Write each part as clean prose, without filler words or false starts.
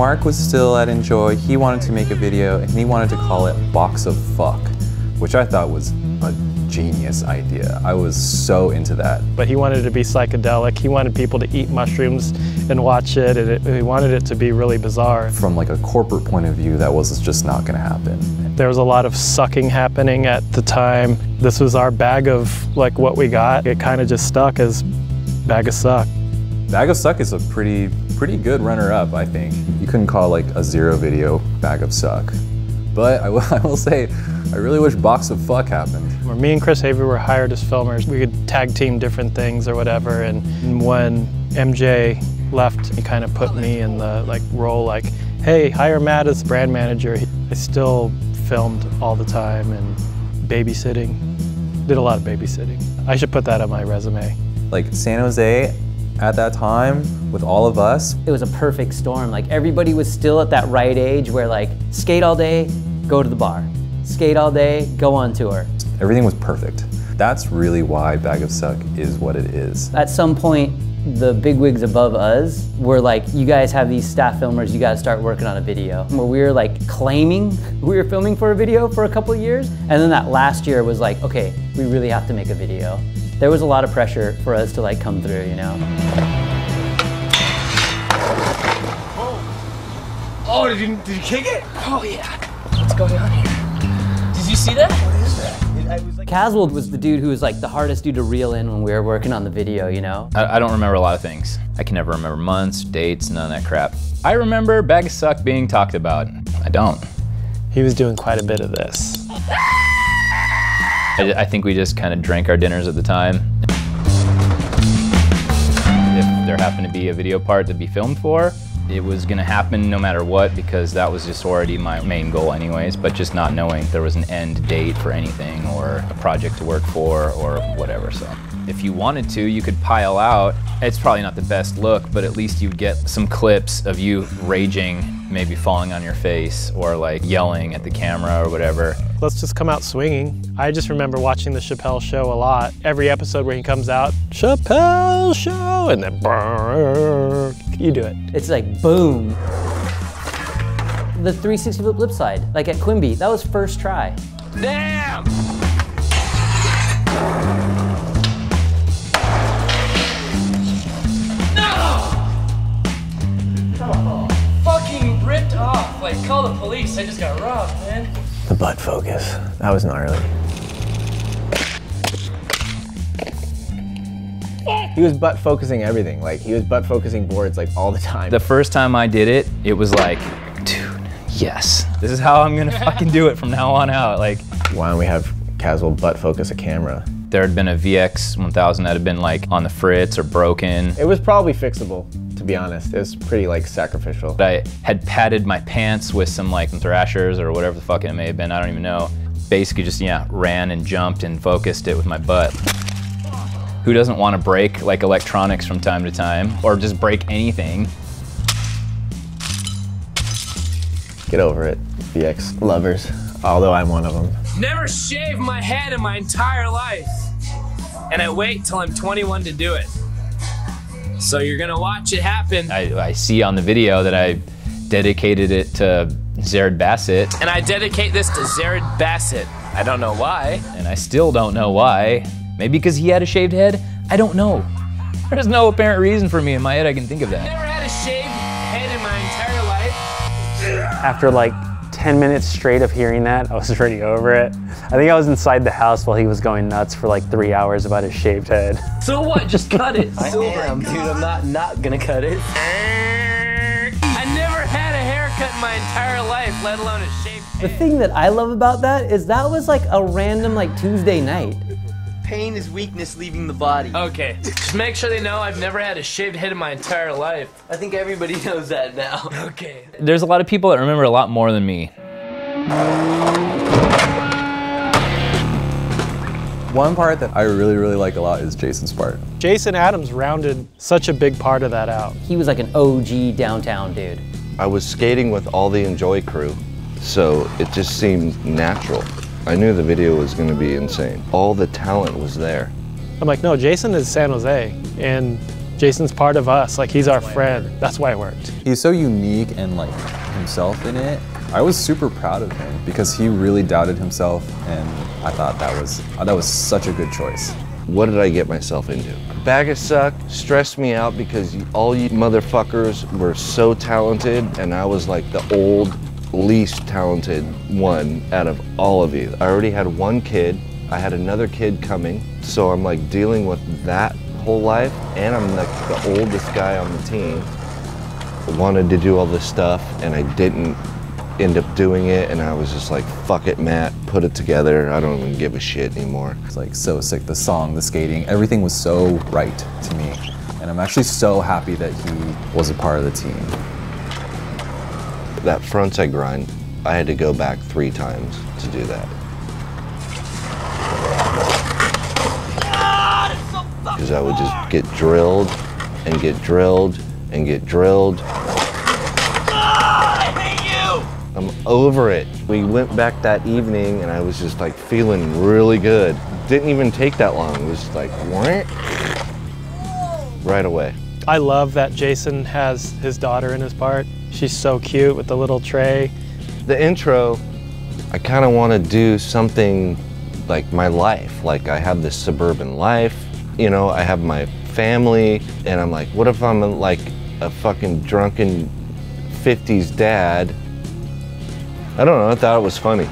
Mark was still at Enjoy. He wanted to make a video and he wanted to call it Box of Fuck, which I thought was a genius idea. I was so into that. But he wanted it to be psychedelic. He wanted people to eat mushrooms and watch it, and he wanted it to be really bizarre. From like a corporate point of view, that was just not gonna happen. There was a lot of sucking happening at the time. This was our bag of like what we got. It kind of just stuck as Bag of Suck. Bag of Suck is a pretty good runner-up, I think. You couldn't call like a zero video Bag of Suck. But I will say, I really wish Box of Fuck happened. Where me and Chris Avery were hired as filmers, we could tag team different things or whatever, and when MJ left, he kind of put me in the role like, hey, hire Matt as brand manager. I still filmed all the time and babysitting. Did a lot of babysitting. I should put that on my resume. Like San Jose, at that time, with all of us. It was a perfect storm. Like everybody was still at that right age where like, skate all day, go to the bar. Skate all day, go on tour. Everything was perfect. That's really why Bag of Suck is what it is. At some point, the bigwigs above us were like, you guys have these staff filmers, you gotta start working on a video. Where we were like claiming we were filming for a video for a couple of years. And then that last year was like, okay, we really have to make a video. There was a lot of pressure for us to like come through, you know? Oh, did you kick it? Oh yeah. What's going on here? Did you see that? What is that? Caswell was the dude who was like the hardest dude to reel in when we were working on the video, you know? I don't remember a lot of things. I can never remember months, dates, none of that crap. I remember Bag of Suck being talked about. I don't. He was doing quite a bit of this. I think we just kind of drank our dinners at the time. If there happened to be a video part to be filmed for, it was gonna happen no matter what, because that was just already my main goal anyways, but just not knowing there was an end date for anything or a project to work for or whatever, so. If you wanted to, you could pile out. It's probably not the best look, but at least you'd get some clips of you raging, maybe falling on your face or like yelling at the camera or whatever. Let's just come out swinging. I just remember watching the Chappelle Show a lot. Every episode where he comes out, Chappelle Show, and then brrr, you do it. It's like boom. The 360 flip side, like at Quimby, that was first try. Damn! Fucking ripped off. Like, call the police. I just got robbed, man. The butt focus. That was gnarly. He was butt focusing everything. Like, he was butt focusing boards like all the time. The first time I did it, it was like, dude, yes. This is how I'm gonna fucking do it from now on out. Like, why don't we have Caswell butt focus a camera? There had been a VX 1000 that had been like on the fritz or broken. It was probably fixable, to be honest. It was pretty like sacrificial. I had padded my pants with some like thrashers or whatever the fuck it may have been, I don't even know. Basically just, yeah, ran and jumped and focused it with my butt. Who doesn't want to break like electronics from time to time, or just break anything? Get over it, VX lovers, although I'm one of them. Never shaved my head in my entire life. And I wait till I'm 21 to do it. So you're gonna watch it happen. I see on the video that I dedicated it to Zared Bassett. And I dedicate this to Zared Bassett. I don't know why. And I still don't know why. Maybe because he had a shaved head? I don't know. There's no apparent reason for me in my head I can think of that. Never had a shaved head in my entire life. After like 10 minutes straight of hearing that, I was pretty over it. I think I was inside the house while he was going nuts for like 3 hours about his shaved head. So what? Just cut it. I am, dude. I'm not gonna cut it. I never had a haircut in my entire life, let alone a shaved head. The thing that I love about that is that was like a random like Tuesday night. Pain is weakness leaving the body. Okay, just make sure they know I've never had a shaved head in my entire life. I think everybody knows that now. Okay. There's a lot of people that remember a lot more than me. One part that I really like a lot is Jason's part. Jason Adams rounded such a big part of that out. He was like an OG downtown dude. I was skating with all the Enjoy crew, so it just seemed natural. I knew the video was going to be insane. All the talent was there. I'm like, no, Jason is San Jose, and Jason's part of us, like he's our friend. That's why it worked. He's so unique and like himself in it. I was super proud of him because he really doubted himself, and I thought that was such a good choice. What did I get myself into? Bag of Suck stressed me out because all you motherfuckers were so talented, and I was like the old, least talented one out of all of you. I already had one kid. I had another kid coming, so I'm like dealing with that whole life, and I'm like the oldest guy on the team. I wanted to do all this stuff, and I didn't end up doing it, and I was just like, fuck it, Matt, put it together. I don't even give a shit anymore. It's like so sick. The song, the skating, everything was so right to me, and I'm actually so happy that he was a part of the team. That frontside grind, I had to go back 3 times to do that. Because I would just get drilled and get drilled and get drilled. I hate you! I'm over it. We went back that evening and I was just like feeling really good. Didn't even take that long. It was like, right away. I love that Jason has his daughter in his part. She's so cute with the little tray. The intro, I kind of want to do something like my life. Like I have this suburban life, you know, I have my family, and I'm like, what if I'm like a fucking drunken 50s dad? I don't know, I thought it was funny.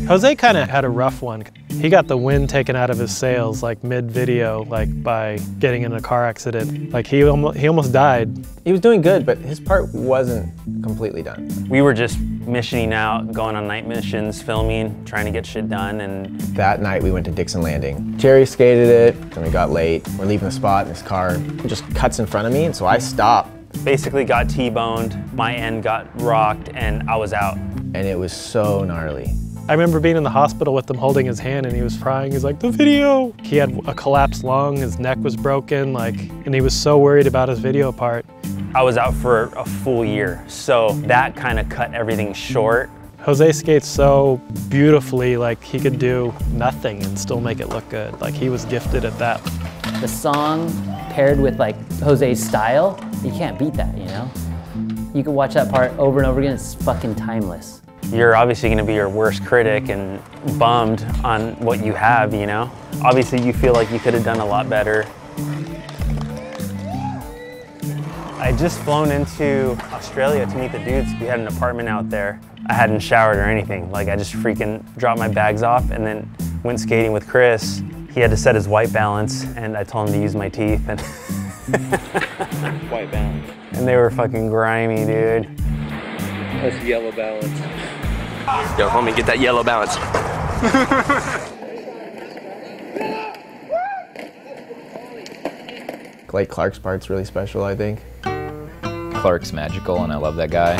Jose kind of had a rough one. He got the wind taken out of his sails like mid-video, like by getting in a car accident. Like he almost died. He was doing good, but his part wasn't completely done. We were just missioning out, going on night missions, filming, trying to get shit done, and that night we went to Dixon Landing. Jerry skated it, and we got late. We're leaving the spot, and his car just cuts in front of me, and so I stopped. Basically got T-boned, my end got rocked, and I was out. And it was so gnarly. I remember being in the hospital with him holding his hand and he was crying. He's like, the video. He had a collapsed lung, his neck was broken, and he was so worried about his video part. I was out for a full year, so that kind of cut everything short. Jose skates so beautifully, like he could do nothing and still make it look good. Like he was gifted at that. The song paired with like Jose's style, you can't beat that, you know? You can watch that part over and over again, it's fucking timeless. You're obviously going to be your worst critic and bummed on what you have, you know? Obviously you feel like you could have done a lot better. I just flown into Australia to meet the dudes. We had an apartment out there. I hadn't showered or anything. Like I just freaking dropped my bags off and then went skating with Chris. He had to set his white balance and I told him to use my teeth. And white balance. And they were fucking grimy, dude. That's yellow balance. Yo, homie, get that yellow balance. Like Clark's part's really special, I think. Clark's magical, and I love that guy.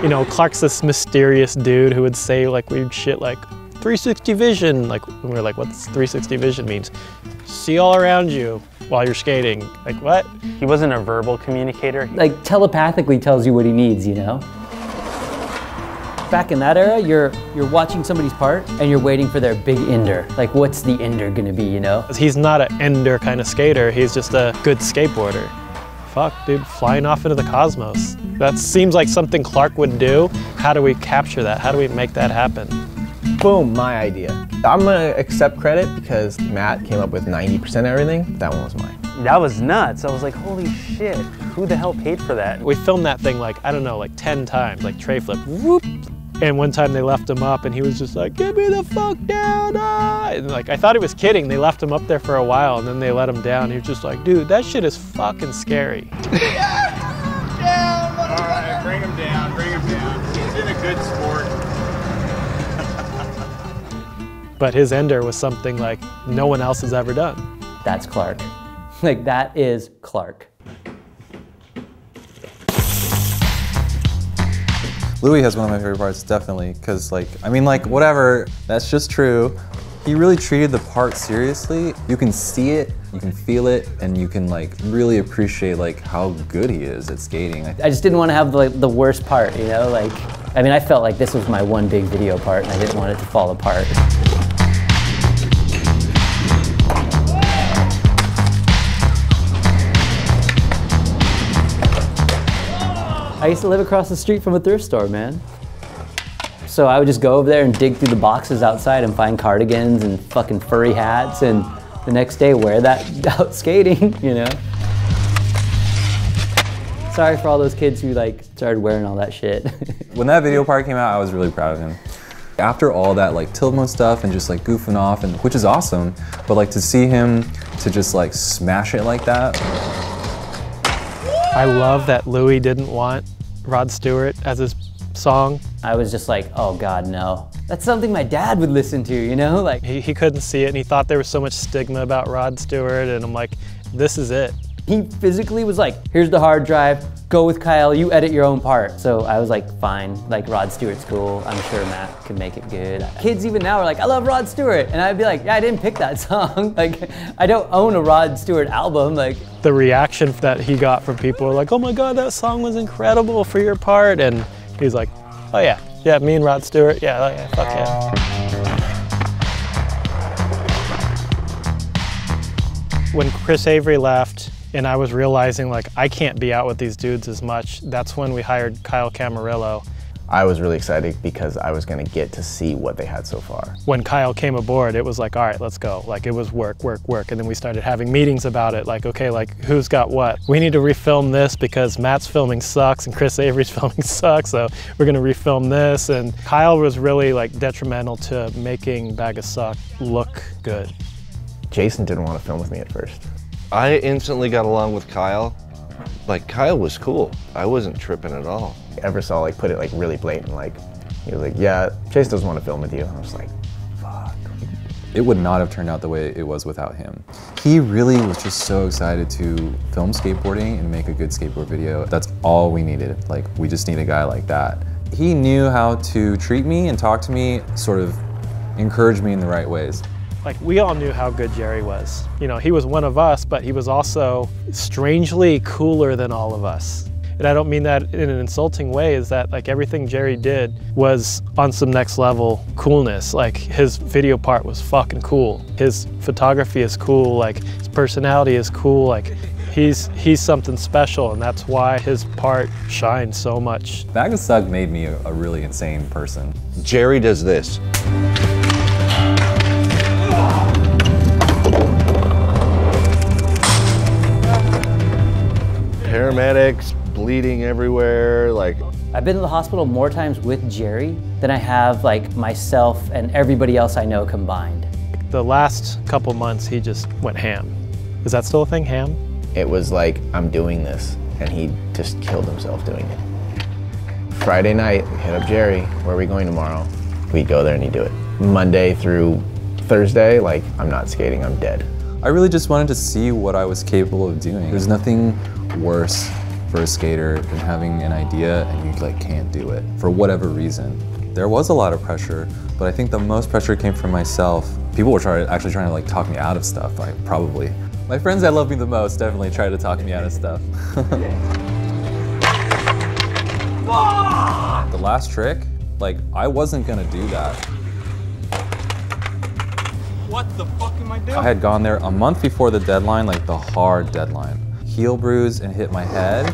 You know, Clark's this mysterious dude who would say like weird shit like 360 vision. Like we were like, what's 360 vision means? See all around you while you're skating. Like what? He wasn't a verbal communicator. Like telepathically tells you what he needs, you know? Back in that era, you're watching somebody's part and you're waiting for their big ender. Like what's the ender gonna be, you know? He's not an ender kind of skater, he's just a good skateboarder. Fuck, dude, flying off into the cosmos. That seems like something Clark would do. How do we capture that? How do we make that happen? Boom, my idea. I'm gonna accept credit because Matt came up with 90% of everything. That one was mine. That was nuts. I was like, holy shit, who the hell paid for that? We filmed that thing like, I don't know, like 10 times, like tray flip, whoop. And one time they left him up and he was just like, get me the fuck down, ah! And like, I thought he was kidding. They left him up there for a while and then they let him down. He was just like, dude, that shit is fucking scary. Down, all right, bring him down, bring him down. He's in a good sport. But his ender was something like no one else has ever done. That's Clark. Like that is Clark. Louis has one of my favorite parts, definitely, because like, I mean like, whatever, that's just true. He really treated the part seriously. You can see it, you can feel it, and you can like really appreciate like how good he is at skating. I just didn't want to have the worst part, you know? Like, I mean, I felt like this was my one big video part and I didn't want it to fall apart. I used to live across the street from a thrift store, man. So I would just go over there and dig through the boxes outside and find cardigans and fucking furry hats, and the next day wear that out skating, you know? Sorry for all those kids who like started wearing all that shit. When that video part came out, I was really proud of him. After all that like tilt mode stuff and just like goofing off, and which is awesome, but like to see him to just like smash it like that. I love that Louis didn't want Rod Stewart as his song. I was just like, oh God, no. That's something my dad would listen to, you know? Like he couldn't see it, and he thought there was so much stigma about Rod Stewart, and I'm like, this is it. He physically was like, here's the hard drive, go with Kyle, you edit your own part. So I was like, fine, like Rod Stewart's cool, I'm sure Matt can make it good. Kids even now are like, I love Rod Stewart. And I'd be like, yeah, I didn't pick that song. Like, I don't own a Rod Stewart album. Like, the reaction that he got from people were like, oh my God, that song was incredible for your part. And he's like, oh yeah, me and Rod Stewart, yeah, fuck yeah. When Chris Avery left, and I was realizing like I can't be out with these dudes as much, that's when we hired Kyle Camarillo. I was really excited because I was gonna get to see what they had so far. When Kyle came aboard, it was like, all right, let's go. Like it was work, work, work. And then we started having meetings about it. Like, okay, like who's got what? We need to refilm this because Matt's filming sucks and Chris Avery's filming sucks. So we're gonna refilm this. And Kyle was really like detrimental to making Bag of Suck look good. Jason didn't want to film with me at first. I instantly got along with Kyle. Like, Kyle was cool. I wasn't tripping at all. Eversol like put it like really blatant, like, he was like, yeah, Chase doesn't want to film with you. I was like, fuck. It would not have turned out the way it was without him. He really was just so excited to film skateboarding and make a good skateboard video. That's all we needed. Like, we just need a guy like that. He knew how to treat me and talk to me, sort of encourage me in the right ways. Like, we all knew how good Jerry was. You know, he was one of us, but he was also strangely cooler than all of us. And I don't mean that in an insulting way, is that like everything Jerry did was on some next level coolness. Like his video part was fucking cool. His photography is cool, like his personality is cool. Like he's something special, and that's why his part shines so much. Bag of Suck made me a really insane person. Jerry does this. Paramedics, bleeding everywhere, like. I've been to the hospital more times with Jerry than I have like myself and everybody else I know combined. The last couple months, he just went ham. Is that still a thing, ham? It was like, I'm doing this, and he just killed himself doing it. Friday night, we hit up Jerry, where are we going tomorrow? We'd go there and he'd do it. Monday through Thursday, like, I'm not skating, I'm dead. I really just wanted to see what I was capable of doing. There's nothing worse for a skater than having an idea and you like can't do it for whatever reason. There was a lot of pressure, but I think the most pressure came from myself. People were actually trying to like talk me out of stuff, probably. My friends that love me the most definitely tried to talk me out of stuff. The last trick, like I wasn't gonna do that. What the fuck am I doing? I had gone there a month before the deadline, like the hard deadline. Heel bruise and hit my head.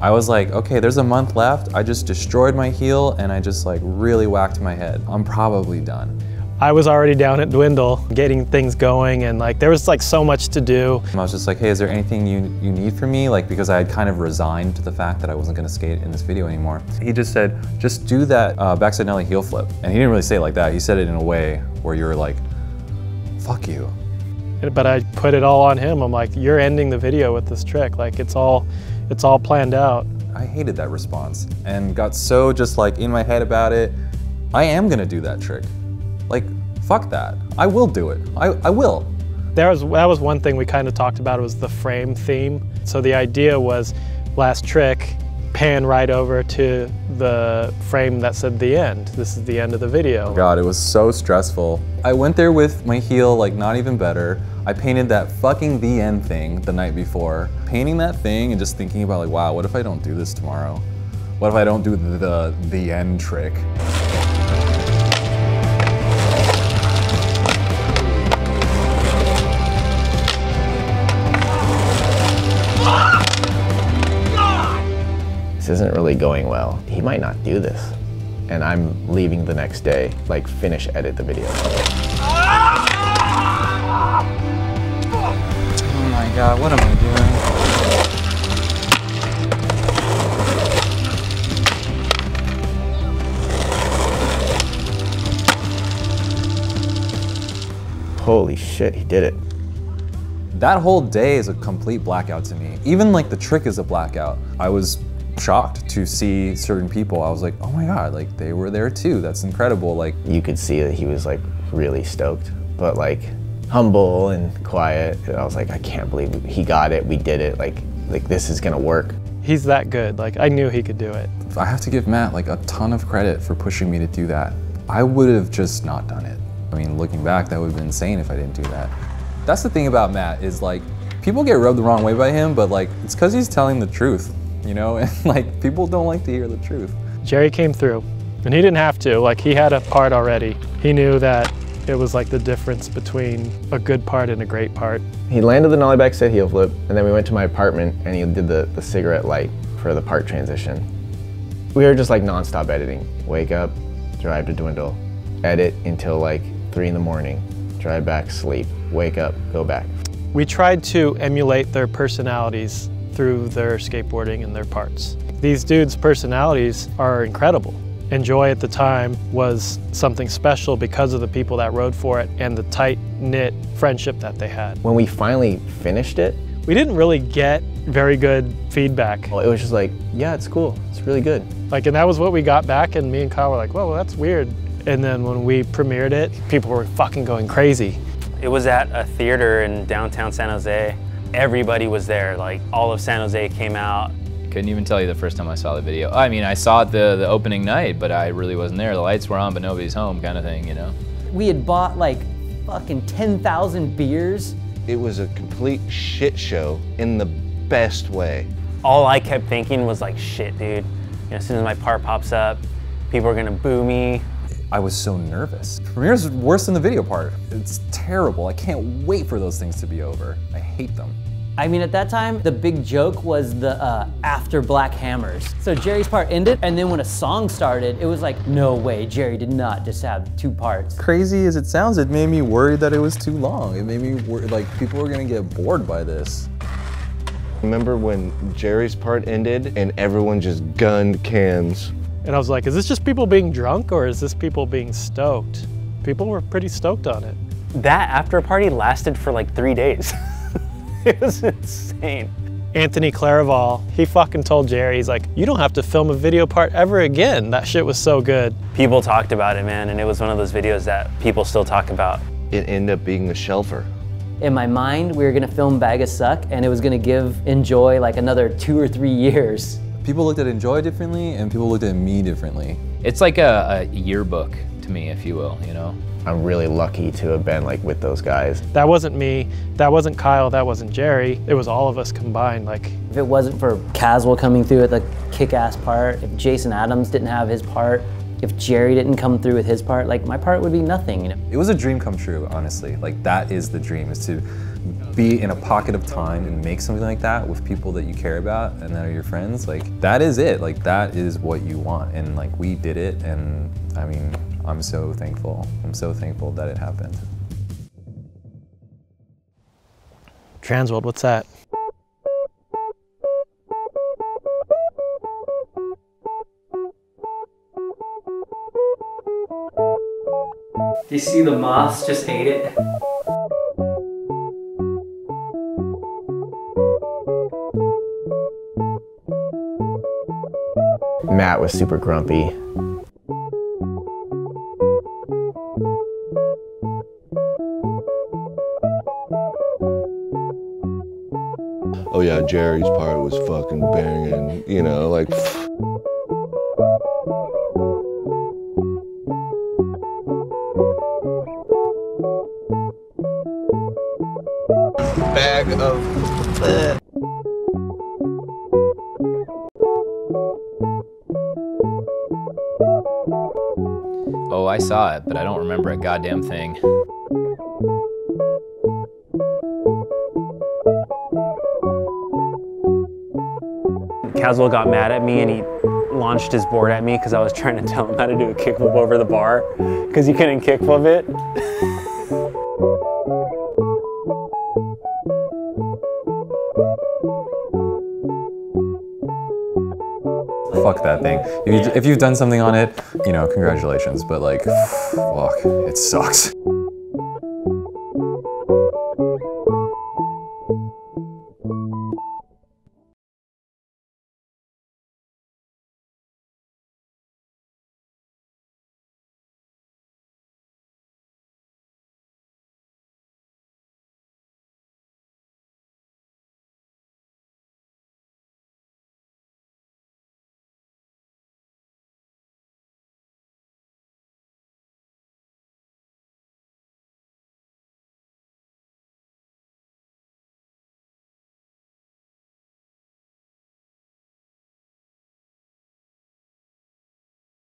I was like, okay, there's a month left. I just destroyed my heel and I just like really whacked my head. I'm probably done. I was already down at Dwindle, getting things going, and like there was like so much to do. I was just like, hey, is there anything you need from me? Like, because I had kind of resigned to the fact that I wasn't gonna skate in this video anymore. He just said, just do that backside Nelly heel flip. And he didn't really say it like that. He said it in a way where you were like, fuck you. But I put it all on him. I'm like, you're ending the video with this trick. Like it's all planned out. I hated that response and got so just like in my head about it. I am gonna do that trick. Like, fuck that. I will do it. I will. That was one thing we kind of talked about, was the frame theme. So the idea was, last trick, pan right over to the frame that said the end. This is the end of the video. God, it was so stressful. I went there with my heel like not even better. I painted that fucking the end thing the night before. Painting that thing and just thinking about like, wow, what if I don't do this tomorrow? What if I don't do the end trick? This isn't really going well. He might not do this. And I'm leaving the next day, like finish edit the video. Oh my God, what am I doing? Holy shit, he did it. That whole day is a complete blackout to me. Even like the trick is a blackout. I was shocked to see certain people. I was like, oh my God, like they were there too. That's incredible. Like you could see that he was like really stoked, but like humble and quiet. And I was like, I can't believe he got it. We did it. Like this is gonna work. He's that good. Like I knew he could do it. I have to give Matt like a ton of credit for pushing me to do that. I would have just not done it. I mean, looking back, that would have been insane if I didn't do that. That's the thing about Matt is like, people get rubbed the wrong way by him, but like, it's because he's telling the truth, you know? And like, people don't like to hear the truth. Jerry came through, and he didn't have to. Like, he had a part already. He knew that it was like the difference between a good part and a great part. He landed the nollie back set heel flip, and then we went to my apartment, and he did the cigarette light for the part transition. We were just like nonstop editing. Wake up, drive to Dwindle, edit until like 3 in the morning, drive back, sleep, wake up, go back. We tried to emulate their personalities through their skateboarding and their parts. These dudes' personalities are incredible. Enjoy at the time was something special because of the people that rode for it and the tight-knit friendship that they had. When we finally finished it, we didn't really get very good feedback. Well, it was just like, yeah, it's cool, it's really good. Like, and that was what we got back, and me and Kyle were like, whoa, well, that's weird. And then when we premiered it, people were fucking going crazy. It was at a theater in downtown San Jose. Everybody was there, like all of San Jose came out. Couldn't even tell you the first time I saw the video. I mean, I saw it the opening night, but I really wasn't there. The lights were on, but nobody's home kind of thing, you know? We had bought like fucking 10,000 beers. It was a complete shit show in the best way. All I kept thinking was like, shit, dude. You know, as soon as my part pops up, people are gonna boo me. I was so nervous. Premiere's worse than the video part. It's terrible. I can't wait for those things to be over. I hate them. I mean, at that time, the big joke was the after Black Hammers. So Jerry's part ended, and then when a song started, it was like, no way, Jerry did not just have 2 parts. Crazy as it sounds, it made me worried that it was too long. It made me worried, like, people were gonna get bored by this. Remember when Jerry's part ended and everyone just gunned cans? And I was like, is this just people being drunk or is this people being stoked? People were pretty stoked on it. That after party lasted for like 3 days. It was insane. Anthony Claraval, he fucking told Jerry, he's like, you don't have to film a video part ever again. That shit was so good. People talked about it, man, and it was one of those videos that people still talk about. It ended up being a shelfer. In my mind, we were gonna film Bag of Suck, and it was gonna give Enjoy like another 2 or 3 years. People looked at Enjoy differently, and people looked at me differently. It's like a yearbook to me, if you will, you know? I'm really lucky to have been like with those guys. That wasn't me, that wasn't Kyle, that wasn't Jerry. It was all of us combined. Like, if it wasn't for Caswell coming through with the kick-ass part, if Jason Adams didn't have his part, if Jerry didn't come through with his part, like my part would be nothing, you know? It was a dream come true, honestly. Like that is the dream, is to be in a pocket of time and make something like that with people that you care about and that are your friends. Like that is it, like that is what you want. And like we did it, and I mean, I'm so thankful. I'm so thankful that it happened. Transworld, what's that? Do you see the moths just ate it? Matt was super grumpy. oh yeah, Jerry's part was fucking banging, you know, like. Bag of. Oh, I saw it, but I don't remember a goddamn thing. Caswell got mad at me and he launched his board at me because I was trying to tell him how to do a kickflip over the bar because he couldn't kickflip it. Fuck that thing. If you've done something on it, you know, congratulations, but like, fuck, it sucks.